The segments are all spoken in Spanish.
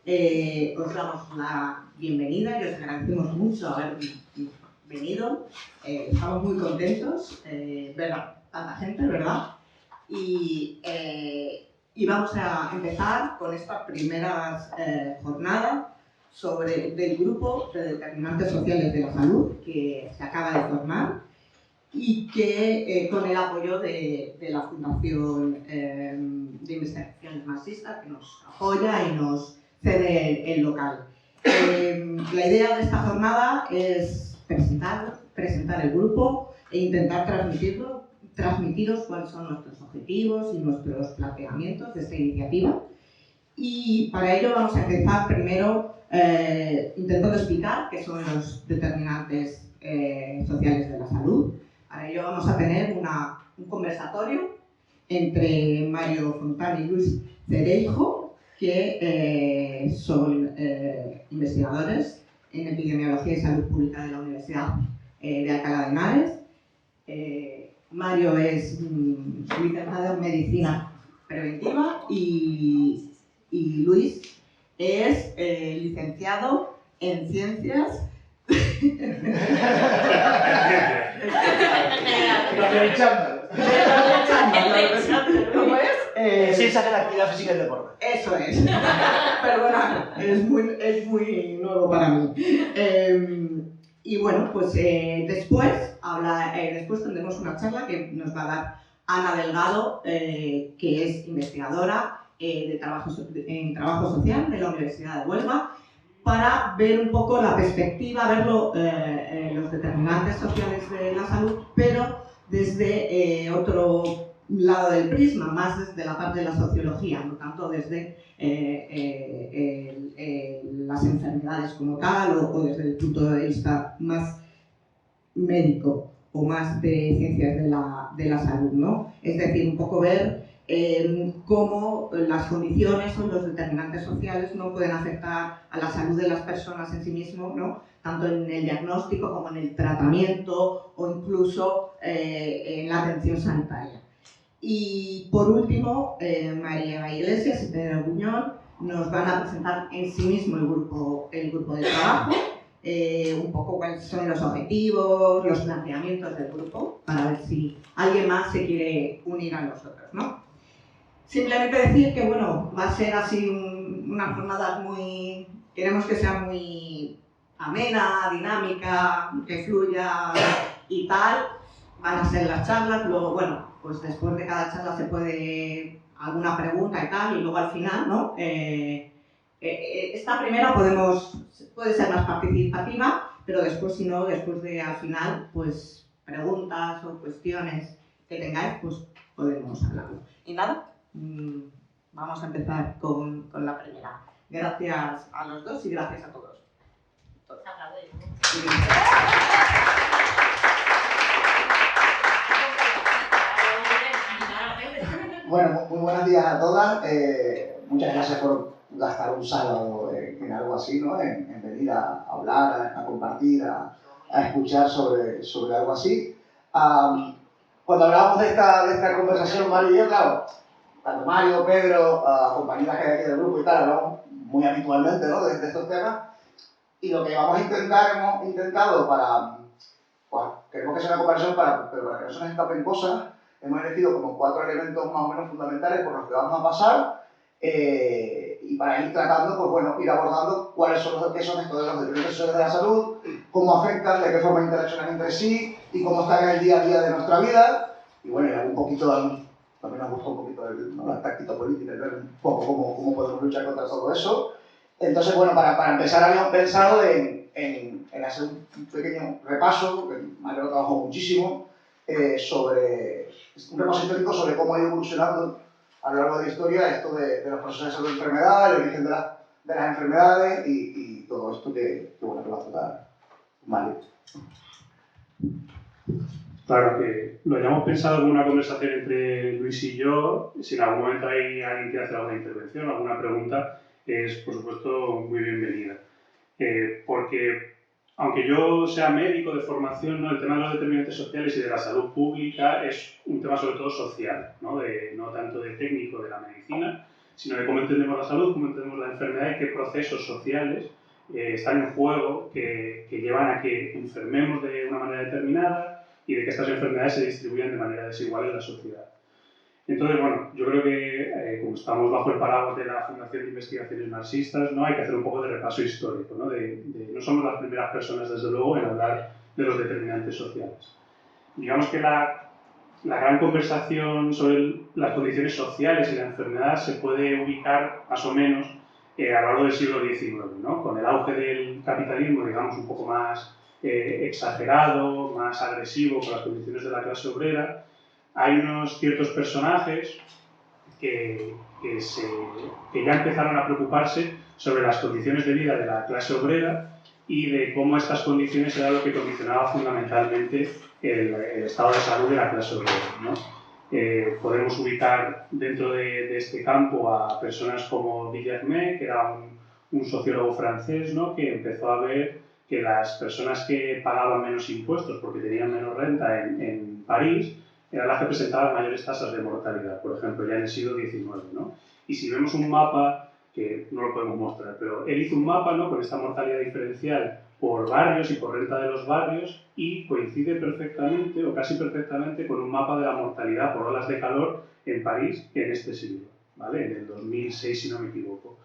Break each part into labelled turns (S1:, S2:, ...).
S1: Os damos la bienvenida y os agradecemos mucho haber venido. Estamos muy contentos ver a tanta gente, ¿verdad? Y vamos a empezar con estas primeras jornadas del grupo de determinantes sociales de la salud que se acaba de formar y que con el apoyo de la Fundación de Investigaciones Marxistas, que nos apoya y nos cede el local. La idea de esta jornada es presentar el grupo e intentar transmitiros cuáles son nuestros objetivos y nuestros planteamientos de esta iniciativa. Y para ello vamos a empezar primero intentando explicar qué son los determinantes sociales de la salud. Para ello vamos a tener un conversatorio entre Mario Fontán y Luis Cereijo, que son investigadores en epidemiología y salud pública de la Universidad de Alcalá de Henares. Mario es licenciado en medicina preventiva y Luis es licenciado en ciencias. ¿Cómo es?
S2: Ciencias de la actividad física y el deporte.
S1: Eso es. Perdona, es muy nuevo para mí. Y bueno, pues después tendremos una charla que nos va a dar Ana Delgado, que es investigadora en trabajo social de la Universidad de Huelva, para ver un poco la perspectiva, verlo los determinantes sociales de la salud, pero desde otro lado del prisma, más desde la parte de la sociología, no tanto desde las enfermedades como tal o desde el punto de vista más médico o más de ciencias de la salud, ¿no? Es decir, un poco ver cómo las condiciones o los determinantes sociales no pueden afectar a la salud de las personas en sí mismo, ¿no? Tanto en el diagnóstico como en el tratamiento o incluso en la atención sanitaria. Y por último, María Iglesias y Pedro Buñón nos van a presentar en sí mismo el grupo de trabajo, un poco cuáles son los objetivos, los planteamientos del grupo, para ver si alguien más se quiere unir a nosotros, ¿no? Simplemente decir que, bueno, va a ser así una jornada queremos que sea muy amena, dinámica, que fluya y tal. Van a ser las charlas, luego, bueno, pues después de cada charla se puede alguna pregunta y tal, y luego al final, ¿no? Esta primera puede ser más participativa, pero después, si no, al final, pues preguntas o cuestiones que tengáis, pues podemos hablarlo. Y nada, vamos a empezar con la primera. Gracias a los dos y gracias a todos.
S2: Bueno, muy buenos días a todas. Muchas gracias por gastar un sábado en algo así, ¿no? En venir a hablar, a compartir, a escuchar sobre algo así. Cuando hablábamos de esta conversación, Mario y yo, claro, tanto Mario, Pedro, compañeras que hay aquí del grupo y tal, hablamos muy habitualmente, ¿no? de estos temas. Y lo que hemos intentado queremos que sea una conversación, pero para que no se nos escapen cosas, hemos elegido como 4 elementos más o menos fundamentales por los que vamos a pasar y para ir tratando, pues bueno, ir abordando qué son estos de los determinantes sociales de la salud, cómo afectan, de qué forma interaccionan entre sí y cómo están en el día a día de nuestra vida. Y bueno, y un poquito, también nos gustó un poquito la táctica política, ver un poco cómo podemos luchar contra todo eso. Entonces, bueno, para empezar habíamos pensado en hacer un pequeño repaso, que Mario trabajó muchísimo, sobre un repaso histórico sobre cómo ha ido evolucionando a lo largo de la historia esto de los procesos de salud de enfermedad, el origen de las enfermedades y todo esto que va a tratar Mario.
S3: Claro, que lo hayamos pensado como una conversación entre Luis y yo, si en algún momento hay alguien que hace alguna intervención, alguna pregunta, es por supuesto muy bienvenida. Porque aunque yo sea médico de formación, ¿no? El tema de los determinantes sociales y de la salud pública es un tema sobre todo social, ¿no? No tanto de técnico de la medicina, sino de cómo entendemos la salud, cómo entendemos la enfermedad y qué procesos sociales están en juego que llevan a que enfermemos de una manera determinada y de que estas enfermedades se distribuyan de manera desigual en la sociedad. Entonces, bueno, yo creo que como estamos bajo el paraguas de la Fundación de Investigaciones Marxistas, ¿no? Hay que hacer un poco de repaso histórico, ¿no? No somos las primeras personas, desde luego, en hablar de los determinantes sociales. Digamos que la gran conversación sobre las condiciones sociales y la enfermedad se puede ubicar más o menos a lo largo del siglo XIX, ¿no? Con el auge del capitalismo, digamos, un poco más exagerado, más agresivo con las condiciones de la clase obrera. Hay unos ciertos personajes que ya empezaron a preocuparse sobre las condiciones de vida de la clase obrera y de cómo estas condiciones eran lo que condicionaba fundamentalmente el estado de salud de la clase obrera, ¿no? Podemos ubicar dentro de este campo a personas como Villermé, que era un sociólogo francés, ¿no? Que empezó a ver que las personas que pagaban menos impuestos porque tenían menos renta en París eran las que presentaban mayores tasas de mortalidad, por ejemplo, ya en el siglo XIX, ¿no? Y si vemos un mapa, que no lo podemos mostrar, pero él hizo un mapa, ¿no? Con esta mortalidad diferencial por barrios y por renta de los barrios y coincide perfectamente o casi perfectamente con un mapa de la mortalidad por olas de calor en París en este siglo, ¿vale? En el 2006, si no me equivoco.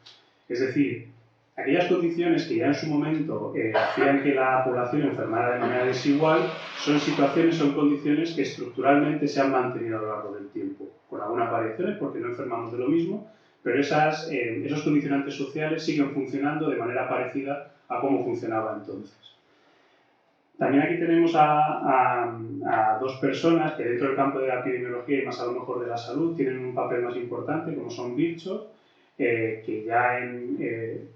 S3: Es decir, aquellas condiciones que ya en su momento hacían que la población enfermara de manera desigual son situaciones, son condiciones que estructuralmente se han mantenido a lo largo del tiempo, con algunas variaciones porque no enfermamos de lo mismo, pero esos condicionantes sociales siguen funcionando de manera parecida a cómo funcionaba entonces. También aquí tenemos a dos personas que dentro del campo de la epidemiología y más a lo mejor de la salud tienen un papel más importante, como son Virchow, que ya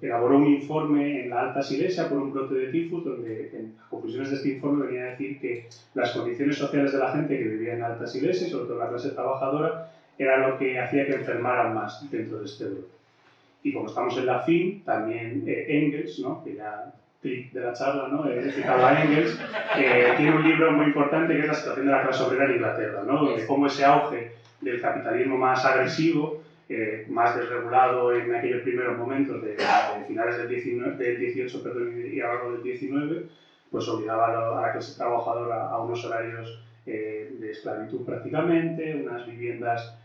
S3: elaboró un informe en la Alta Silesia por un brote de tifus, donde en las conclusiones de este informe venía a decir que las condiciones sociales de la gente que vivía en la Alta Silesia, sobre todo la clase trabajadora, era lo que hacía que enfermaran más dentro de este brote. Y como estamos en la fin, también Engels, ¿no? Que ya clip de la charla, ¿no? Citado a Engels, tiene un libro muy importante que es La situación de la clase obrera en Inglaterra, ¿no? Donde cómo ese auge del capitalismo más agresivo, más desregulado en aquellos primeros momentos de finales del 18 y a lo largo del 19, pues obligaba a la clase trabajadora a unos horarios de esclavitud prácticamente, unas viviendas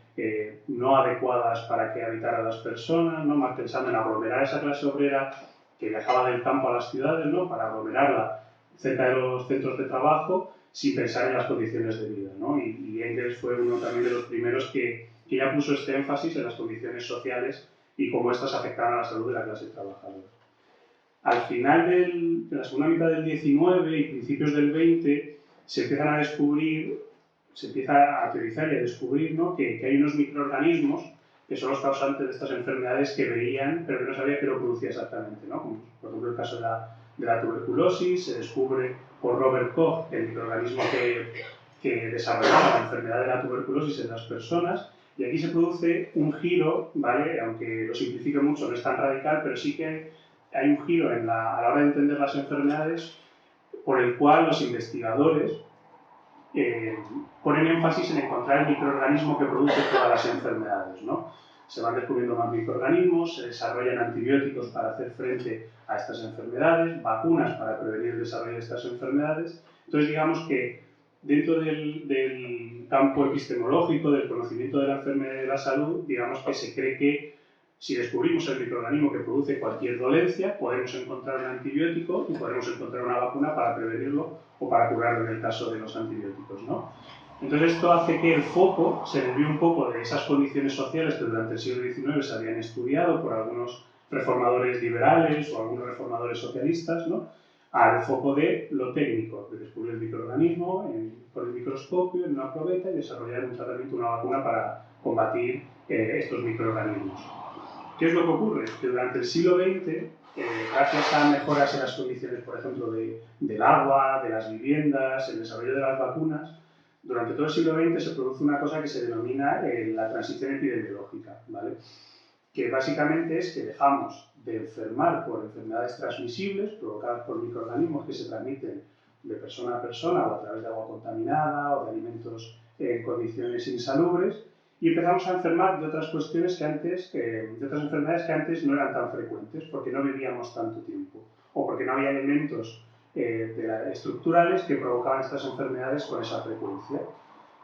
S3: no adecuadas para que habitaran las personas, ¿no? Más pensando en aglomerar esa clase obrera que viajaba del campo a las ciudades, ¿no? Para aglomerarla cerca de los centros de trabajo sin pensar en las condiciones de vida, ¿no? Y Engels fue uno también de los primeros que ya puso este énfasis en las condiciones sociales y cómo estas afectaban a la salud de la clase trabajadora. Al final de la segunda mitad del 19 y principios del 20 se empiezan a descubrir, se empieza a teorizar y a descubrir, ¿no? que hay unos microorganismos que son los causantes de estas enfermedades que veían, pero que no sabían qué lo producía exactamente, ¿no? Como por ejemplo el caso de la tuberculosis. Se descubre por Robert Koch el microorganismo que desarrollaba la enfermedad de la tuberculosis en las personas, y aquí se produce un giro, ¿vale? Aunque lo simplifique mucho, no es tan radical, pero sí que hay un giro a la hora de entender las enfermedades por el cual los investigadores ponen énfasis en encontrar el microorganismo que produce todas las enfermedades, ¿no? Se van descubriendo más microorganismos, se desarrollan antibióticos para hacer frente a estas enfermedades, vacunas para prevenir el desarrollo de estas enfermedades. Entonces, digamos que dentro del campo epistemológico, del conocimiento de la enfermedad y de la salud, digamos que se cree que si descubrimos el microorganismo que produce cualquier dolencia, podemos encontrar un antibiótico y podemos encontrar una vacuna para prevenirlo o para curarlo en el caso de los antibióticos, ¿no? Entonces esto hace que el foco se desvíe un poco de esas condiciones sociales que durante el siglo XIX se habían estudiado por algunos reformadores liberales o algunos reformadores socialistas, ¿no? Al foco de lo técnico, de descubrir el microorganismo con el microscopio en una probeta y desarrollar un tratamiento, una vacuna para combatir estos microorganismos. ¿Qué es lo que ocurre? Que durante el siglo XX, gracias a mejoras en las condiciones, por ejemplo, del agua, de las viviendas, el desarrollo de las vacunas, durante todo el siglo XX se produce una cosa que se denomina la transición epidemiológica, ¿vale? Que básicamente es que dejamos de enfermar por enfermedades transmisibles provocadas por microorganismos que se transmiten de persona a persona o a través de agua contaminada o de alimentos en condiciones insalubres, y empezamos a enfermar de otras cuestiones que antes, de otras enfermedades que antes no eran tan frecuentes, porque no vivíamos tanto tiempo, o porque no había elementos estructurales que provocaban estas enfermedades con esa frecuencia.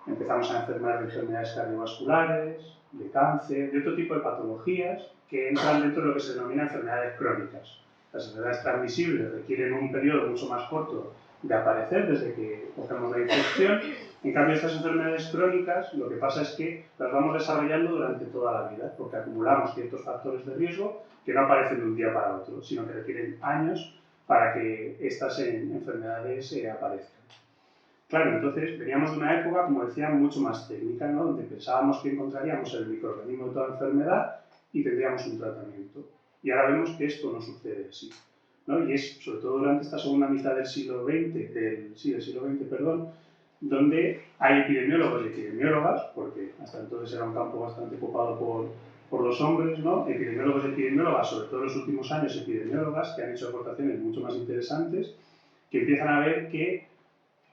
S3: Empezamos a enfermar de enfermedades cardiovasculares, de cáncer, de otro tipo de patologías que entran dentro de lo que se denomina enfermedades crónicas. Las enfermedades transmisibles requieren un periodo mucho más corto de aparecer desde que cogemos la infección. En cambio, estas enfermedades crónicas, lo que pasa es que las vamos desarrollando durante toda la vida, porque acumulamos ciertos factores de riesgo que no aparecen de un día para otro, sino que requieren años para que estas enfermedades aparezcan. Claro, entonces veníamos de una época, como decía, mucho más técnica, ¿no? Donde pensábamos que encontraríamos el microorganismo de toda enfermedad y tendríamos un tratamiento. Y ahora vemos que esto no sucede así, ¿no? Y es sobre todo durante esta segunda mitad del siglo XX, del siglo XX, perdón, donde hay epidemiólogos y epidemiólogas, porque hasta entonces era un campo bastante ocupado por los hombres, ¿no? Epidemiólogos y epidemiólogas, sobre todo en los últimos años epidemiólogas, que han hecho aportaciones mucho más interesantes, que empiezan a ver que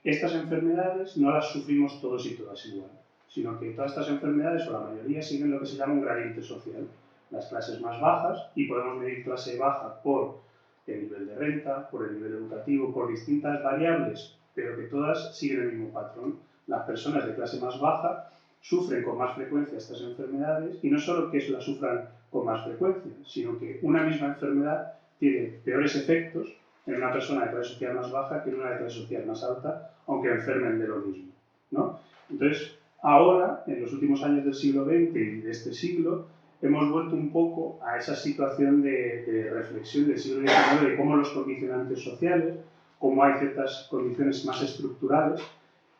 S3: estas enfermedades no las sufrimos todos y todas igual, sino que todas estas enfermedades, o la mayoría, siguen lo que se llama un gradiente social. Las clases más bajas, y podemos medir clase baja por el nivel de renta, por el nivel educativo, por distintas variables, pero que todas siguen el mismo patrón. Las personas de clase más baja sufren con más frecuencia estas enfermedades, y no solo que las sufran con más frecuencia, sino que una misma enfermedad tiene peores efectos en una persona de clase social más baja que en una de clase social más alta, aunque enfermen de lo mismo, ¿no? Entonces, ahora, en los últimos años del siglo XX y de este siglo, hemos vuelto un poco a esa situación de reflexión del siglo XIX de cómo los condicionantes sociales, cómo hay ciertas condiciones más estructurales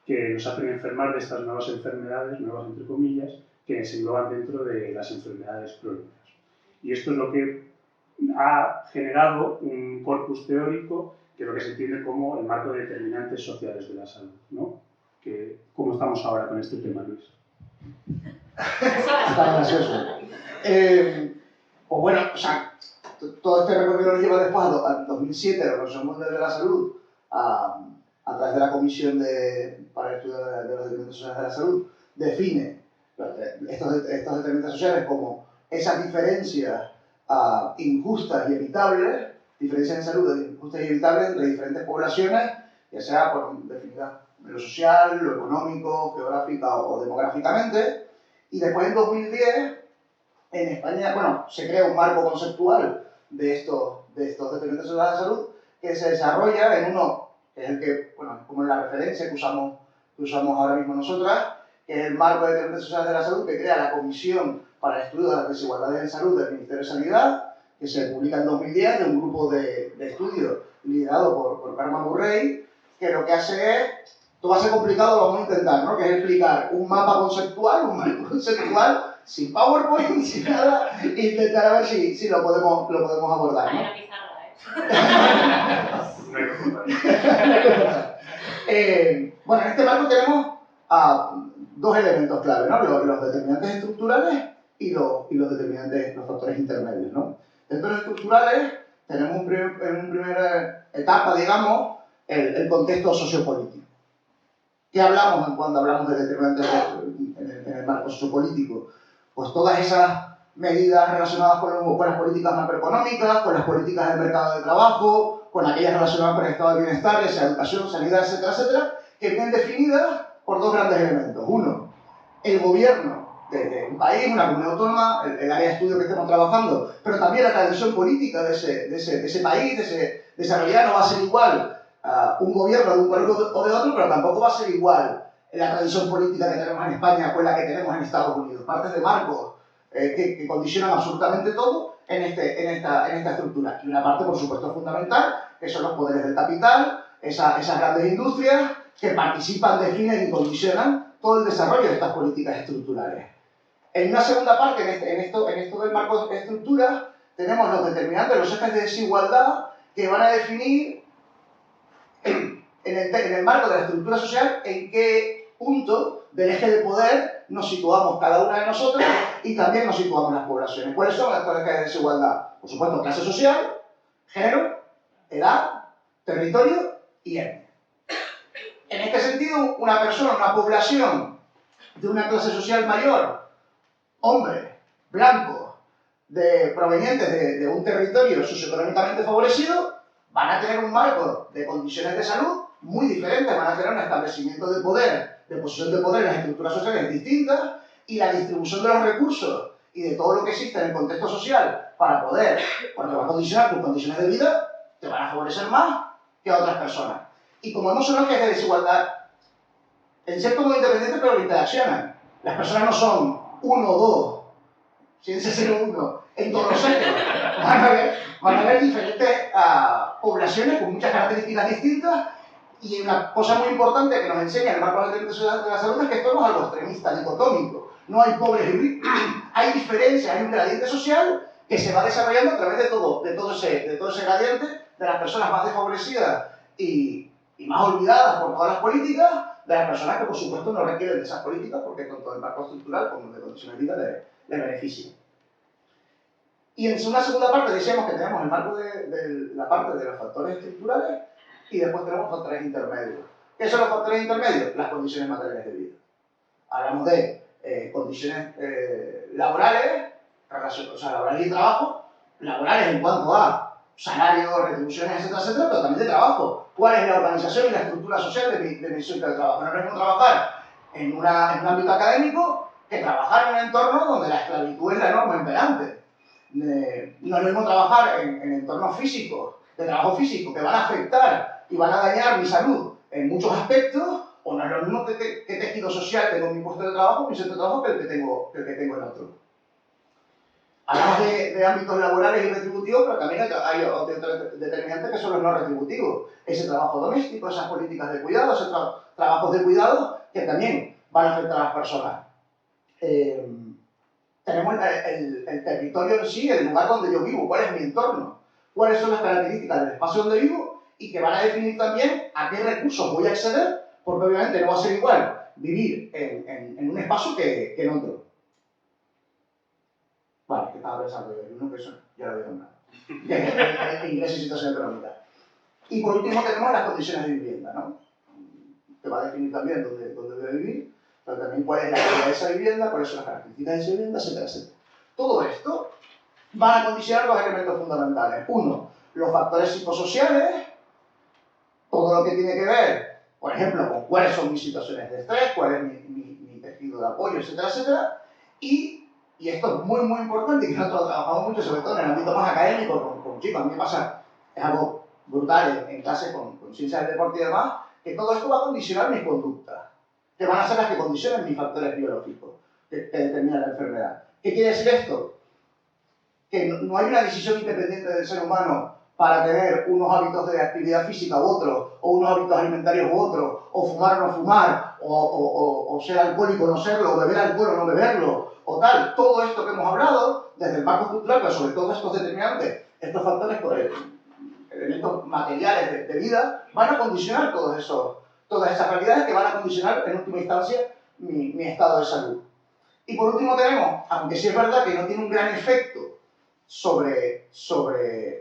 S3: que nos hacen enfermar de estas nuevas enfermedades, nuevas entre comillas, que se engloban dentro de las enfermedades crónicas. Y esto es lo que ha generado un corpus teórico que es lo que se entiende como el marco de determinantes sociales de la salud, ¿no? ¿Cómo estamos ahora con este tema, Luis?
S2: Está gracioso. Pues bueno, o sea, todo este recorrido nos lleva después al 2007, la Organización Mundial de la Salud, a través de la Comisión para el Estudio de los Determinantes Sociales de la Salud, define estos determinantes sociales como esas diferencias injustas y evitables, diferencias en salud injustas y evitables entre diferentes poblaciones, ya sea definidas en lo social, lo económico, geográfica o demográficamente. Y después en 2010, en España, bueno, se crea un marco conceptual de estos determinantes sociales de la salud que se desarrolla en uno, que es el que, bueno, como la referencia que usamos ahora mismo nosotras, que es el marco de determinantes sociales de la salud que crea la Comisión para el Estudio de las Desigualdades en Salud del Ministerio de Sanidad, que se publica en 2010 de un grupo de estudio liderado por Carmen Murray, que lo que hace es, todo va a ser complicado, lo vamos a intentar, ¿no? Que es explicar un mapa conceptual, un marco conceptual, sin PowerPoint, sin nada, e intentar a ver si lo podemos abordar, ¿no?
S4: Hay una pizarra,
S2: Bueno, en este marco tenemos dos elementos clave, ¿no? Los determinantes estructurales y los factores intermedios, ¿no? Dentro de los estructurales tenemos en primera etapa, digamos, el contexto sociopolítico. ¿Qué hablamos cuando hablamos de determinantes en el marco sociopolítico? Pues todas esas medidas relacionadas con las políticas macroeconómicas, con las políticas del mercado de trabajo, con aquellas relacionadas con el estado de bienestar, ya sea educación, sanidad, etcétera, etcétera, que vienen definidas por dos grandes elementos. Uno, el gobierno de un país, una comunidad autónoma, el área de estudio que estemos trabajando, pero también la tradición política de ese país, de esa realidad. No va a ser igual un gobierno de un país o de otro, pero tampoco va a ser igual la tradición política que tenemos en España con la que tenemos en Estados Unidos. Partes de marcos que condicionan absolutamente todo en esta estructura. Y una parte, por supuesto, fundamental, que son los poderes del capital, esas grandes industrias que participan, definen y condicionan todo el desarrollo de estas políticas estructurales. En una segunda parte, en esto del marco de estructuras, tenemos los determinantes, los ejes de desigualdad que van a definir en el marco de la estructura social en qué punto del eje de poder nos situamos cada una de nosotros y también nos situamos las poblaciones. ¿Cuáles son estos ejes de desigualdad? Por supuesto, clase social, género, edad, territorio y etnia. En este sentido, una persona, una población de una clase social mayor hombres blancos provenientes de un territorio socioeconómicamente favorecido van a tener un marco de condiciones de salud muy diferentes, van a tener un establecimiento de poder, de posición de poder en las estructuras sociales distintas, y la distribución de los recursos y de todo lo que existe en el contexto social para poder, porque va a condicionar tus condiciones de vida, te van a favorecer más que a otras personas. Y como hemos hablado que es de desigualdad, en cierto modo independiente, pero interaccionan. Las personas no son uno o dos, ciencia 01, en todos los centros. Van a haber diferentes poblaciones con muchas características distintas, y una cosa muy importante que nos enseña el marco de la salud es que esto no es algo extremista, dicotómico. No hay pobres y ricos, hay diferencias, hay un gradiente social que se va desarrollando a través de todo ese gradiente, de las personas más desfavorecidas y más olvidadas por todas las políticas, de las personas que por supuesto no requieren de esas políticas porque con todo el marco estructural como de condicionalidad les beneficia. Y en una segunda parte decíamos que tenemos el marco de la parte de los factores estructurales y después tenemos factores intermedios. ¿Qué son los factores intermedios? Las condiciones materiales de vida. Hablamos de condiciones laborales, o sea, laborales y trabajo, laborales en cuanto a salarios, retribuciones, etcétera, etcétera, pero también de trabajo. ¿Cuál es la organización y la estructura social de mi centro de trabajo? No es lo mismo trabajar en un ámbito académico que trabajar en un entorno donde la esclavitud es la norma imperante. No es lo mismo trabajar en entornos físicos, de trabajo físico, que van a afectar y van a dañar mi salud en muchos aspectos, o no es lo mismo que tejido social tengo en mi puesto de trabajo, mi centro de trabajo, que el que tengo en otro. Hablamos de ámbitos laborales y retributivos, pero también hay otros determinantes que son los no retributivos. Ese trabajo doméstico, esas políticas de cuidado, esos trabajos de cuidado que también van a afectar a las personas. Tenemos el territorio en sí, el lugar donde yo vivo, cuál es mi entorno, cuáles son las características del espacio donde vivo, y que van a definir también a qué recursos voy a acceder, porque obviamente no va a ser igual vivir en un espacio que en otro. Vale, que estaba pensando yo, uno que eso ya lo había nombrado. Ingresos y situación económica. Y por último tenemos las condiciones de vivienda, ¿no? Que va a definir también dónde voy a vivir, pero también cuál es la calidad de esa vivienda, cuáles son las características de esa vivienda, etcétera, etcétera. Todo esto van a condicionar dos elementos fundamentales. Uno, los factores psicosociales, todo lo que tiene que ver, por ejemplo, con cuáles son mis situaciones de estrés, cuál es mi tejido de apoyo, etcétera, etcétera. Y esto es muy, muy importante, y que nosotros trabajamos mucho, sobre todo en el ámbito más académico, con chicos. A mí me pasa, es algo brutal en clases con ciencias del deporte y demás, que todo esto va a condicionar mis conductas, que van a ser las que condicionen mis factores biológicos, que determinan la enfermedad. ¿Qué quiere decir esto? Que no hay una decisión independiente del ser humano para tener unos hábitos de actividad física u otros, o unos hábitos alimentarios u otros, o fumar o no fumar, o ser alcohólico o no serlo, o beber alcohol o no beberlo, o tal. Todo esto que hemos hablado, desde el marco cultural, pero sobre todo estos determinantes, estos factores por elementos materiales de vida, van a condicionar todas esas realidades que van a condicionar en última instancia mi estado de salud. Y por último tenemos, aunque sí es verdad que no tiene un gran efecto sobre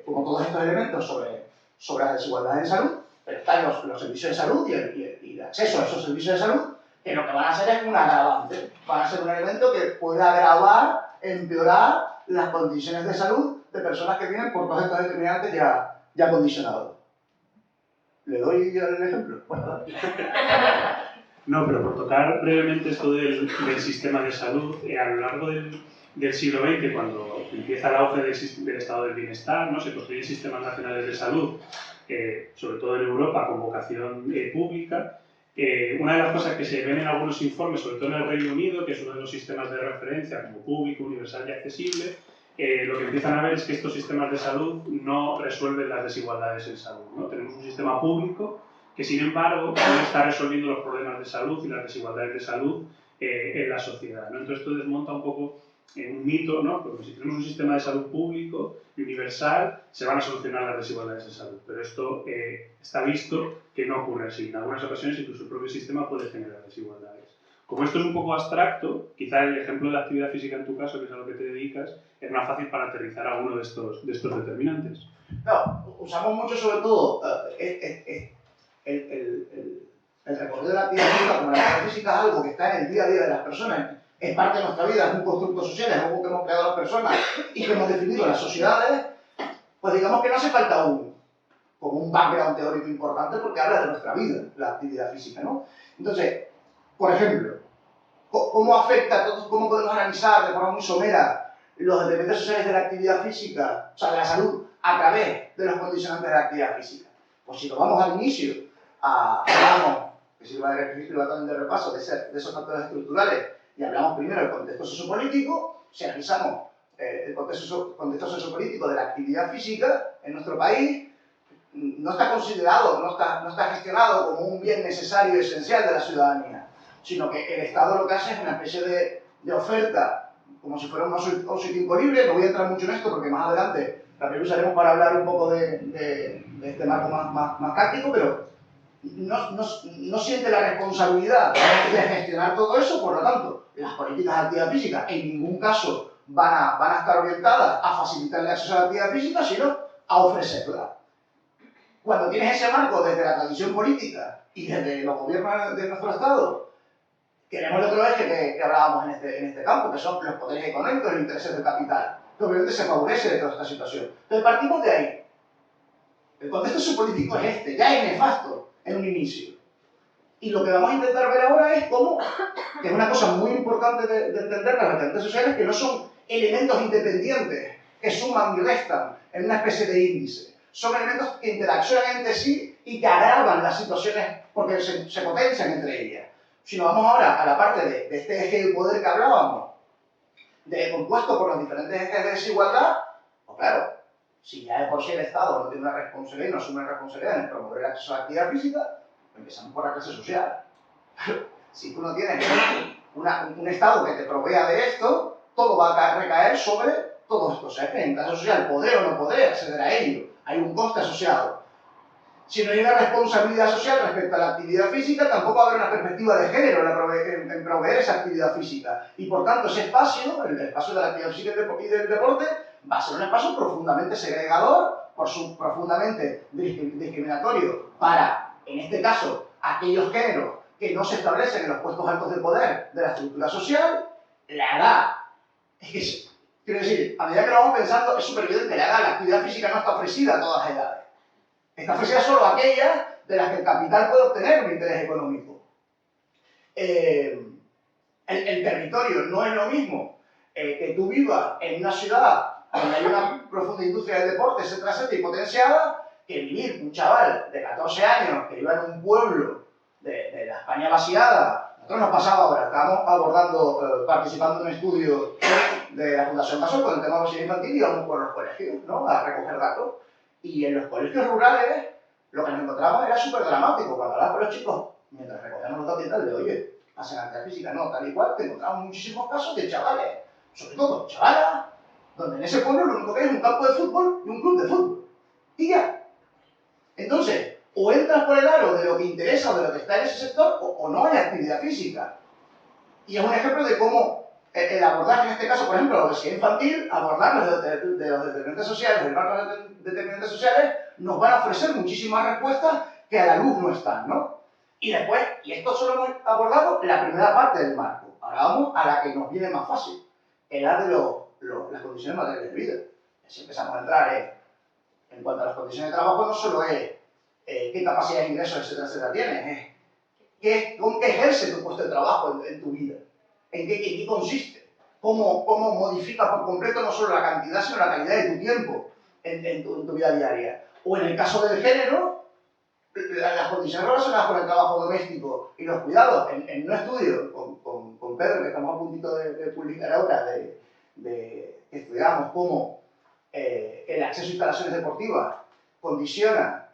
S2: como todos estos elementos, sobre las desigualdades en salud, pero están los servicios de salud y el acceso a esos servicios de salud, que lo que van a hacer es un agravante, van a ser un elemento que puede agravar, empeorar las condiciones de salud de personas que vienen por todos estos determinantes ya condicionados. ¿Le doy el ejemplo? Bueno,
S3: no, pero por tocar brevemente esto del sistema de salud, a lo largo del siglo XX, cuando empieza el auge del estado del bienestar, ¿no? Se construyen sistemas nacionales de salud, sobre todo en Europa, con vocación pública. Una de las cosas que se ven en algunos informes, sobre todo en el Reino Unido, que es uno de los sistemas de referencia como público, universal y accesible, lo que empiezan a ver es que estos sistemas de salud no resuelven las desigualdades en salud, ¿no? Tenemos un sistema público que, sin embargo, no está resolviendo los problemas de salud y las desigualdades de salud en la sociedad, ¿no? Entonces esto desmonta un poco un mito, ¿no? Porque si tenemos un sistema de salud público y universal, se van a solucionar las desigualdades de salud. Pero esto está visto que no ocurre así. En algunas ocasiones incluso el propio sistema puede generar desigualdades. Como esto es un poco abstracto, quizá el ejemplo de la actividad física en tu caso, que es a lo que te dedicas, es más fácil para aterrizar alguno de estos determinantes.
S2: No, usamos mucho sobre todo el recorrido de la actividad física como la actividad física es algo que está en el día a día de las personas, es parte de nuestra vida, es un constructo social, es algo que hemos creado las personas y que hemos definido las sociedades, pues digamos que no hace falta como un background teórico importante porque habla de nuestra vida, la actividad física, ¿no? Entonces, por ejemplo, ¿cómo afecta, cómo podemos analizar de forma muy somera los determinantes sociales de la actividad física, o sea, de la salud, a través de los condicionantes de la actividad física? Pues si lo vamos al inicio, hablamos, que sirva también de repaso, de esos factores estructurales, y hablamos primero del contexto sociopolítico, si analizamos el contexto sociopolítico de la actividad física en nuestro país, no está considerado, no está gestionado como un bien necesario y esencial de la ciudadanía, sino que el Estado lo que hace es una especie de oferta, como si fuera un ocio tiempo libre. No voy a entrar mucho en esto porque más adelante también lo usaremos para hablar un poco de este marco más táctico, pero no siente la responsabilidad de gestionar todo eso. Por lo tanto, las políticas de actividad física en ningún caso van a estar orientadas a facilitar el acceso a la actividad física, sino a ofrecerla. Cuando tienes ese marco desde la tradición política y desde los gobiernos de nuestro Estado, tenemos el otro eje que hablábamos en este campo, que son los poderes económicos y los intereses del capital, que obviamente se favorece de toda esta situación. Entonces partimos de ahí. El contexto sociopolítico es este, ya es nefasto en un inicio. Y lo que vamos a intentar ver ahora es cómo, que es una cosa muy importante de entender, las actividades sociales, que no son elementos independientes que suman y restan en una especie de índice. Son elementos que interaccionan entre sí y que agravan las situaciones porque se potencian entre ellas. Si nos vamos ahora a la parte de este eje de poder que hablábamos, compuesto por los diferentes ejes de desigualdad, pues claro, si ya de por sí el Estado no tiene una responsabilidad y no asume una responsabilidad en promover el acceso a la actividad física, empezamos por la clase social. Si tú no tienes un Estado que te provea de esto, todo va a recaer sobre todos estos ejes. En clase social, poder o no poder acceder a ello. Hay un coste asociado. Si no hay una responsabilidad social respecto a la actividad física, tampoco va a haber una perspectiva de género en proveer esa actividad física. Y por tanto, ese espacio, el espacio de la actividad física y del deporte, va a ser un espacio profundamente segregador, profundamente discriminatorio para, en este caso, aquellos géneros que no se establecen en los puestos altos de poder de la estructura social. La edad, quiero decir, a medida que lo vamos pensando, es súper evidente que la edad, la actividad física no está ofrecida a todas las edades. Está ofrecida solo a aquellas de las que el capital puede obtener un interés económico. El territorio no es lo mismo que tú vivas en una ciudad donde hay una profunda industria del deporte, etcétera, etcétera, y potenciada, que vivir un chaval de 14 años que viva en un pueblo de la España vaciada. Nosotros nos pasaba ahora, estábamos abordando, participando en un estudio de la Fundación Casol con el tema de obesidad infantil y íbamos por los colegios, ¿no?, a recoger datos. Y en los colegios rurales lo que nos encontramos era súper dramático. Cuando hablaba con los chicos, mientras recogíamos los datos y tal, de oye, hacen actividad física, no, tal y cual, te encontramos muchísimos casos de chavales, sobre todo chavalas, donde en ese pueblo lo único que hay es un campo de fútbol y un club de fútbol. Y ya. Entonces, o entras por el aro de lo que interesa o de lo que está en ese sector, o no hay actividad física. Y es un ejemplo de cómo el abordaje, en este caso, por ejemplo, la obesidad infantil, abordarlos de los determinantes sociales, del marco de determinantes sociales, nos van a ofrecer muchísimas respuestas que a la luz no están, ¿no? Y después, y esto solo hemos abordado la primera parte del marco. Ahora vamos a la que nos viene más fácil, que es la de las condiciones materiales de vida. Si empezamos a entrar en cuanto a las condiciones de trabajo, no solo es qué capacidad de ingresos, etcétera, etcétera, tienes, es con qué ejerce tu puesto de trabajo en tu vida, en qué consiste, cómo modifica por completo no solo la cantidad, sino la calidad de tu tiempo en tu vida diaria. O en el caso del género, las condiciones relacionadas con el trabajo doméstico y los cuidados. En un estudio con Pedro, que estamos a puntito de publicar ahora, que estudiamos cómo el acceso a instalaciones deportivas condiciona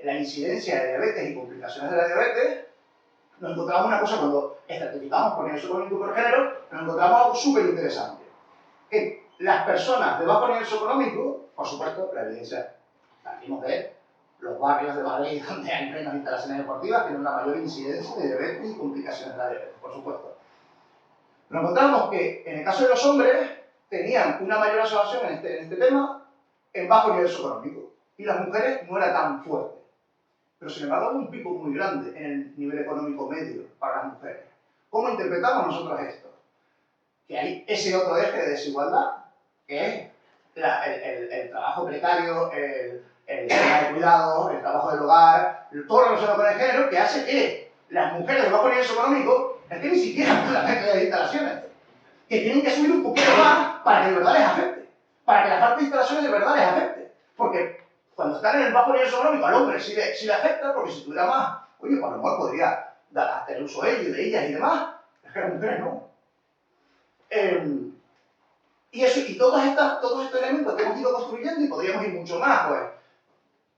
S2: la incidencia de diabetes y complicaciones de la diabetes, nos encontramos una cosa cuando estratificamos por nivel socioeconómico y por género, nos encontramos algo súper interesante. Que las personas de bajo nivel socioeconómico, por supuesto, la evidencia partimos de los barrios de Madrid donde hay menos instalaciones deportivas, tienen una mayor incidencia de diabetes y complicaciones de la diabetes, por supuesto. Nos encontramos que en el caso de los hombres tenían una mayor asociación en este tema en bajo nivel socioeconómico y las mujeres no era tan fuerte. Pero sin embargo hay un pico muy grande en el nivel económico medio para las mujeres. ¿Cómo interpretamos nosotros esto? que hay ese otro eje de desigualdad, que es el trabajo precario, el tema de cuidados, el trabajo del hogar, todo lo relacionado con el género, que hace que las mujeres de bajo nivel económico es que ni siquiera puedan meter las instalaciones, que tienen que subir un poquito más para que de verdad les afecte, para que la falta de instalaciones de verdad les afecte, porque cuando están en el bajo nivel económico al hombre sí le afecta, porque si tuviera más, oye, pues a lo mejor podría hacer uso de ellos, de ellas y demás, es que las mujeres no. Y todos estos elementos que hemos ido construyendo, y podríamos ir mucho más, pues,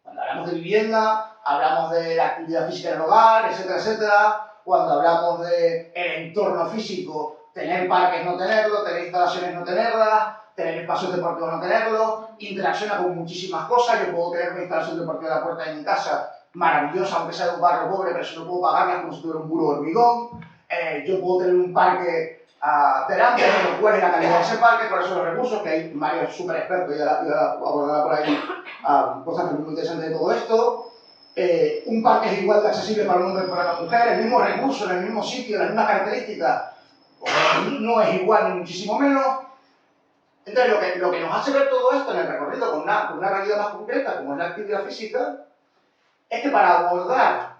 S2: cuando hablamos de vivienda, hablamos de la actividad física en el hogar, etcétera, etcétera. Cuando hablamos del entorno físico, tener parques no tenerlo, tener instalaciones no tenerlas, tener espacios deportivos no tenerlos, interacciona con muchísimas cosas. Yo puedo tener una instalación deportiva a la puerta de mi casa, maravillosa, aunque sea de un barrio pobre, pero si no puedo pagarla como si tuviera un muro de hormigón. Yo puedo tener un parque delante de lo cual es la calidad de ese parque, cuáles son los recursos, que hay varios súper expertos, y ahora abordará por ahí cosas muy interesantes de todo esto. Un parque es igual de accesible para un hombre que para una mujer, el mismo recurso, en el mismo sitio, las mismas características, no es igual ni muchísimo menos. Entonces, lo que nos hace ver todo esto en el recorrido con una realidad más concreta, como es la actividad física, es que para abordar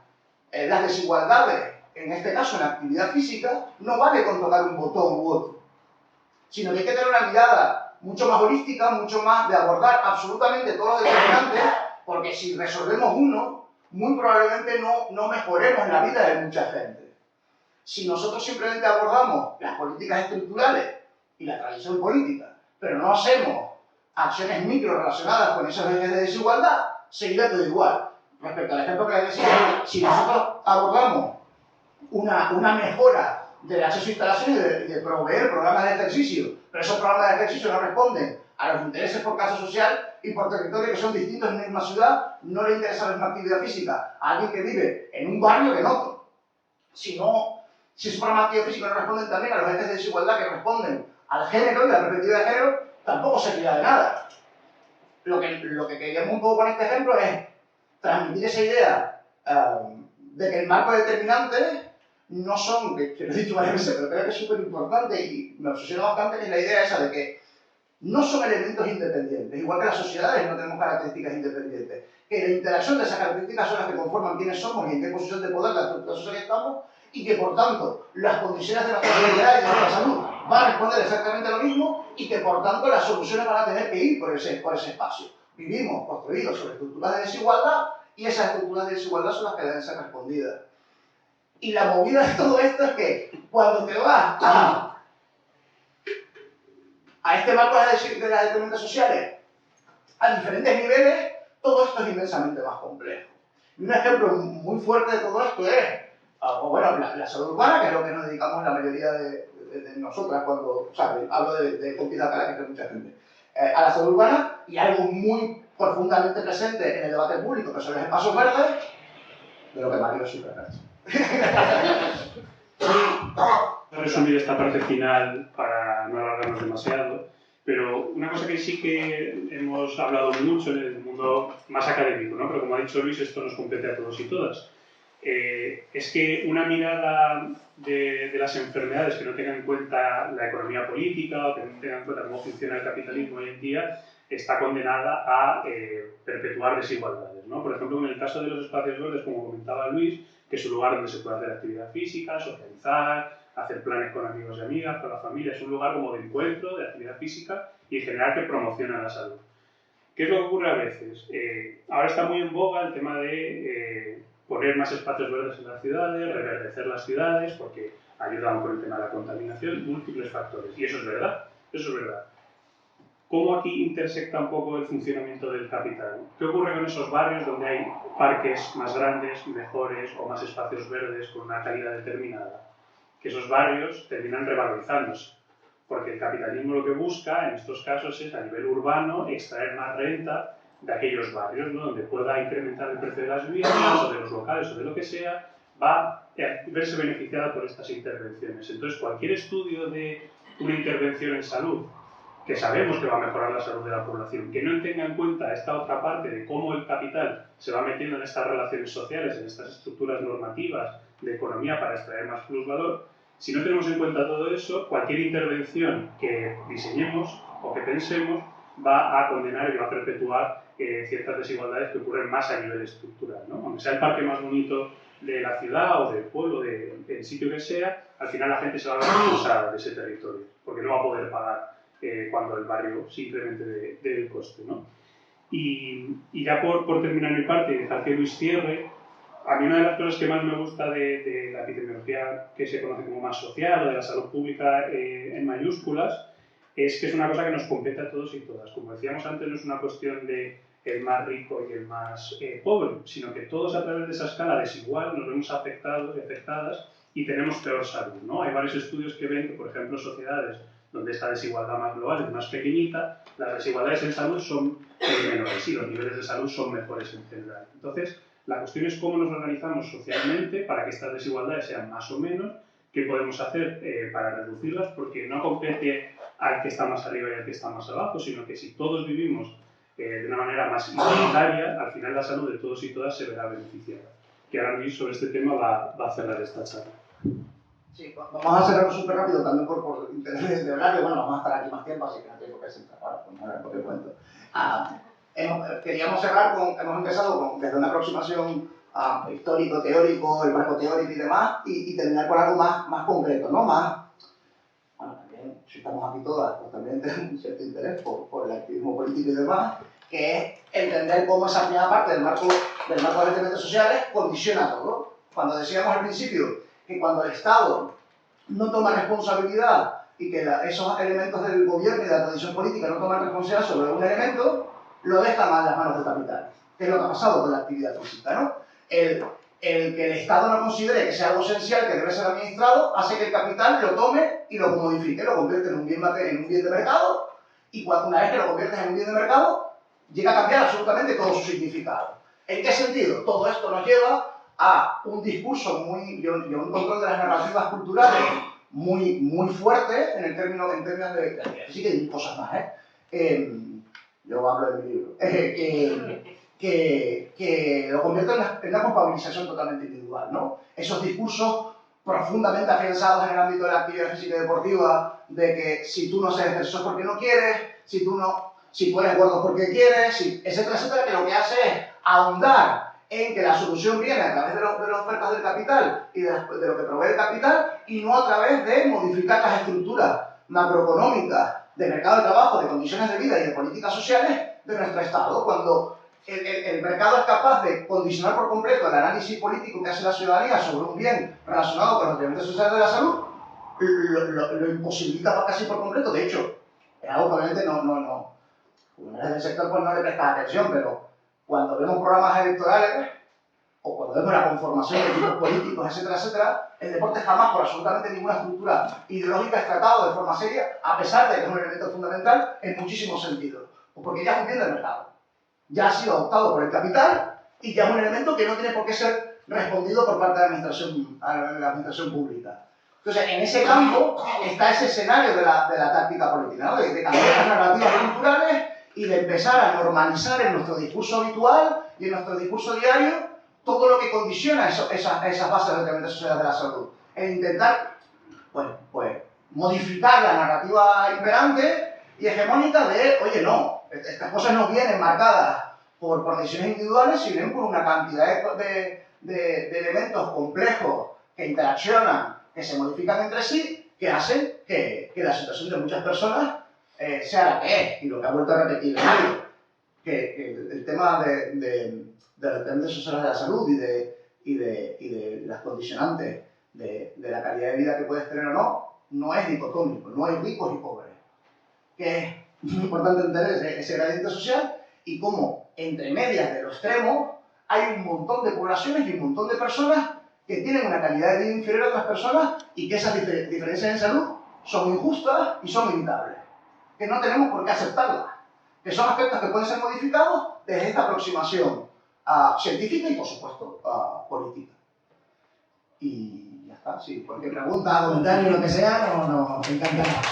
S2: las desigualdades, en este caso en la actividad física, no vale con tocar un botón u otro, sino que hay que tener una mirada mucho más holística, mucho más de abordar absolutamente todos los determinantes, porque si resolvemos uno, muy probablemente no mejoremos la vida de mucha gente. Si nosotros simplemente abordamos las políticas estructurales y la tradición política, pero no hacemos acciones micro relacionadas con esos ejes de desigualdad, seguirá todo igual. Respecto al ejemplo que les decía, si nosotros abordamos una mejora del acceso a instalaciones y de proveer programas de ejercicio, pero esos programas de ejercicio no responden a los intereses por clase social y por territorio que son distintos en la misma ciudad, no le interesa la misma actividad física a alguien que vive en un barrio que en otro. Si esos programas de actividad física no responden también a los ejes de desigualdad que responden al género y a la perspectiva de género, tampoco servirá de nada. Lo que queríamos un poco con este ejemplo es transmitir esa idea de que el marco determinante no son, que lo he dicho varias veces, pero creo que es súper importante y me obsesiona bastante, que es la idea esa de que no son elementos independientes, igual que las sociedades no tenemos características independientes, que la interacción de esas características son las que conforman quiénes somos y en qué posición de poder la estructura social estamos, y que por tanto las condiciones de nuestra sociedad y de nuestra salud van a responder exactamente lo mismo, y que por tanto las soluciones van a tener que ir por ese espacio. Vivimos construidos sobre estructuras de desigualdad, y esas estructuras de desigualdad son las que deben ser respondidas. Y la movida de todo esto es que cuando te vas a este marco de las determinantes sociales a diferentes niveles, todo esto es inmensamente más complejo. Y un ejemplo muy fuerte de todo esto es, la salud urbana, que es lo que nos dedicamos la mayoría de nosotras cuando, hablo de Compita Cara, que es mucha gente, a la salud urbana, y algo muy profundamente presente en el debate público, que son los espacios verdes, de lo que Mario es súper experto.
S3: Voy a resumir esta parte final para no alargarnos demasiado, pero una cosa que sí que hemos hablado mucho en el mundo más académico, ¿no? Pero como ha dicho Luis, esto nos compete a todos y todas, es que una mirada de las enfermedades que no tenga en cuenta la economía política o que no tenga en cuenta cómo funciona el capitalismo hoy en día está condenada a perpetuar desigualdades, ¿no? Por ejemplo, en el caso de los espacios verdes, como comentaba Luis, que es un lugar donde se puede hacer actividad física, socializar, hacer planes con amigos y amigas, con la familia, es un lugar como de encuentro, de actividad física y en general que promociona la salud. ¿Qué es lo que ocurre a veces? Ahora está muy en boga el tema de poner más espacios verdes en las ciudades, reverdecer las ciudades, porque ayudan con el tema de la contaminación, múltiples factores. Y eso es verdad, eso es verdad. ¿Cómo aquí intersecta un poco el funcionamiento del capital? ¿Qué ocurre con esos barrios donde hay parques más grandes, mejores o más espacios verdes con una calidad determinada? Que esos barrios terminan revalorizándose, porque el capitalismo lo que busca en estos casos es a nivel urbano extraer más renta de aquellos barrios, ¿no? Donde pueda incrementar el precio de las viviendas o de los locales o de lo que sea, va a verse beneficiada por estas intervenciones. Entonces, cualquier estudio de una intervención en salud que sabemos que va a mejorar la salud de la población, que no tenga en cuenta esta otra parte de cómo el capital se va metiendo en estas relaciones sociales, en estas estructuras normativas de economía para extraer más plusvalor, Si no tenemos en cuenta todo eso, cualquier intervención que diseñemos o que pensemos va a condenar y va a perpetuar ciertas desigualdades que ocurren más a nivel estructural, ¿no? Aunque sea el parque más bonito de la ciudad o del pueblo, del sitio que sea, al final la gente se va a ver expulsada de ese territorio, porque no va a poder pagar cuando el barrio se incremente del coste, ¿no? Y ya por terminar mi parte y dejar que Luis cierre, a mí una de las cosas que más me gusta de la epidemiología que se conoce como más social o de la salud pública en mayúsculas es que es una cosa que nos compete a todos y todas. Como decíamos antes, no es una cuestión de el más rico y el más pobre, sino que todos a través de esa escala desigual nos vemos afectados y afectadas y tenemos peor salud, ¿no? Hay varios estudios que ven que, por ejemplo, sociedades donde esta desigualdad más global es más pequeñita, las desigualdades en salud son menores y los niveles de salud son mejores en general. Entonces, la cuestión es cómo nos organizamos socialmente para que estas desigualdades sean más o menos, qué podemos hacer para reducirlas, porque no compete al que está más arriba y al que está más abajo, sino que si todos vivimos de una manera más igualitaria, al final la salud de todos y todas se verá beneficiada. Que ahora Luis sobre este tema va a cerrar esta charla.
S2: Sí, vamos a hacerlo súper rápido también por interés de horario. Bueno, vamos a estar aquí más tiempo, así que no tengo que sentar ahora, pues no es lo que cuento. Queríamos cerrar hemos empezado desde una aproximación histórico, teórico, el marco teórico y demás, y terminar con algo más concreto, ¿no? Bueno, también, si estamos aquí todas, pues también tenemos un cierto interés por el activismo político y demás, que es entender cómo esa primera parte del marco de los elementos sociales condiciona todo. Cuando decíamos al principio que cuando el Estado no toma responsabilidad y que esos elementos del gobierno y de la tradición política no toman responsabilidad sobre un elemento, lo dejan a las manos del capital, que es lo que ha pasado con la actividad física, ¿no? El que el Estado no considere que sea algo esencial, que debe ser administrado, hace que el capital lo tome y lo comodifique, lo convierte en un bien de mercado, y una vez que lo conviertes en un bien de mercado, llega a cambiar absolutamente todo su significado. ¿En qué sentido? Todo esto nos lleva a un discurso y un control de las narrativas culturales muy fuerte en términos de física y cosas más, yo hablo de mi libro, que lo convierte en una culpabilización totalmente individual, ¿no? Esos discursos profundamente afianzados en el ámbito de la actividad física y deportiva, de que si tú no haces ejercicio es porque no quieres, si tú eres gordo porque quieres, etcétera, etcétera, que lo que hace es ahondar en que la solución viene a través de las ofertas del capital y de lo que provee el capital, y no a través de modificar las estructuras macroeconómicas de mercado de trabajo, de condiciones de vida y de políticas sociales de nuestro Estado. Cuando el mercado es capaz de condicionar por completo el análisis político que hace la ciudadanía sobre un bien relacionado con los elementos sociales de la salud, lo imposibilita casi por completo. De hecho, es algo que obviamente no eres del sector, pues no le prestas atención, pero cuando vemos programas electorales o cuando vemos la conformación de equipos políticos, etcétera, etcétera, el deporte jamás por absolutamente ninguna estructura ideológica es tratado de forma seria, a pesar de que es un elemento fundamental en muchísimos sentidos. Pues porque ya es un bien del mercado, ya ha sido adoptado por el capital y ya es un elemento que no tiene por qué ser respondido por parte de la administración pública. Entonces, en ese campo está ese escenario de la táctica política, ¿no? De cambiar las narrativas culturales y de empezar a normalizar en nuestro discurso habitual y en nuestro discurso diario todo lo que condiciona esas bases de elementos sociales de la salud. El intentar, pues, modificar la narrativa imperante y hegemónica de, oye, no, estas cosas no vienen marcadas por decisiones individuales, sino por una cantidad de elementos complejos que interaccionan, que se modifican entre sí, que hacen que la situación de muchas personas sea la que es, y lo que ha vuelto a repetir Mario, que el tema de los elementos sociales de la salud y de las condicionantes de la calidad de vida que puedes tener o no es dicotómico, no hay ricos y pobres. Que es muy importante entender ese gradiente social y cómo entre medias de los extremos hay un montón de poblaciones y un montón de personas que tienen una calidad de vida inferior a otras personas y que esas diferencias en salud son injustas y son limitables, que no tenemos por qué aceptarlas, que son aspectos que pueden ser modificados desde esta aproximación científica y, por supuesto, política. Y ya está, sí, cualquier pregunta, comentario, lo que sea, nos encantará.